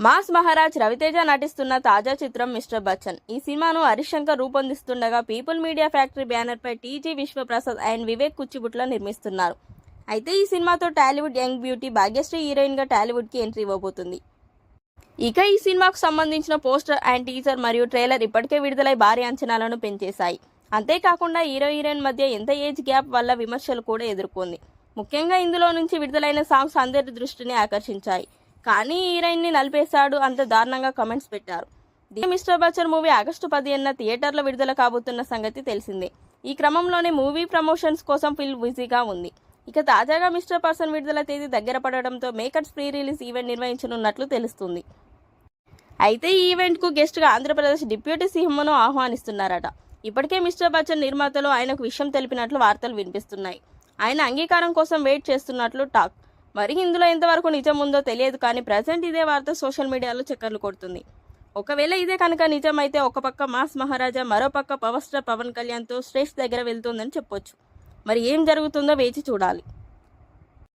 Mass Maharaj Raviteja నటిస్తున్న తాజా చిత్రం మిస్టర్ బచ్చన్. ఈ సినిమాను హరీష్ శంకర్ రూపొందిస్తుండగా పీపుల్ మీడియా ఫ్యాక్టరీ బ్యానర్పై టీజీ విశ్వప్రసాద్ అండ్ వివేక్ కుచ్చిబుట్ల నిర్మిస్తున్నారు. అయితే ఈ సినిమాతో టాలీవుడ్ యంగ్ బ్యూటీ భాగ్యశ్రీ హీరోయిన్గా టాలీవుడ్కి ఎంట్రీ ఇవ్వబోతుంది. ఇక ఈ సినిమాకు సంబంధించిన పోస్టర్ అండ్ టీజర్ మరియు ట్రైలర్ ఇప్పటికే విడుదలై భారీ అంచనాలను పెంచేశాయి. అంతేకాకుండా హీరోయిన్ మధ్య ఎంత ఏజ్ గ్యాప్ వల్ల విమర్శలు కూడా ఎదుర్కొంది. ముఖ్యంగా ఇందులో నుంచి విడుదలైన సాంగ్స్ అందరి దృష్టిని ఆకర్షించాయి. కానీ హీరోయిన్ని నలిపేశాడు అంత దారుణంగా కమెంట్స్ పెట్టారు. మిస్టర్ బచ్చన్ మూవీ ఆగస్టు 15న థియేటర్లో విడుదల కాబోతున్న సంగతి తెలిసిందే. ఈ క్రమంలోనే మూవీ ప్రమోషన్స్ కోసం ఫుల్ బిజీగా ఉంది. ఇక తాజాగా మిస్టర్ బచ్చన్ విడుదల తేదీ దగ్గర పడడంతో మేకర్స్ ప్రీ రిలీజ్ ఈవెంట్ నిర్వహించనున్నట్లు తెలుస్తుంది. అయితే ఈ ఈవెంట్కు గెస్ట్గా ఆంధ్రప్రదేశ్ డిప్యూటీ సీఎంను ఆహ్వానిస్తున్నారట. ఇప్పటికే మిస్టర్ బచ్చన్ నిర్మాతలు ఆయనకు విషయం తెలిపినట్లు వార్తలు వినిపిస్తున్నాయి. ఆయన అంగీకారం కోసం వెయిట్ చేస్తున్నట్లు టాక్. మరి ఇందులో ఎంతవరకు నిజం ఉందో తెలియదు, కానీ ప్రజెంట్ ఇదే వార్త సోషల్ మీడియాలో చక్కర్లు కొడుతుంది. ఒకవేళ ఇదే కనుక నిజమైతే ఒక పక్క మాస్ మహారాజా, మరో పక్క పవర్ స్టార్ పవన్ కళ్యాణ్తో స్టేజ్ దగ్గర వెళ్తుందని చెప్పొచ్చు. మరి ఏం జరుగుతుందో వేచి చూడాలి.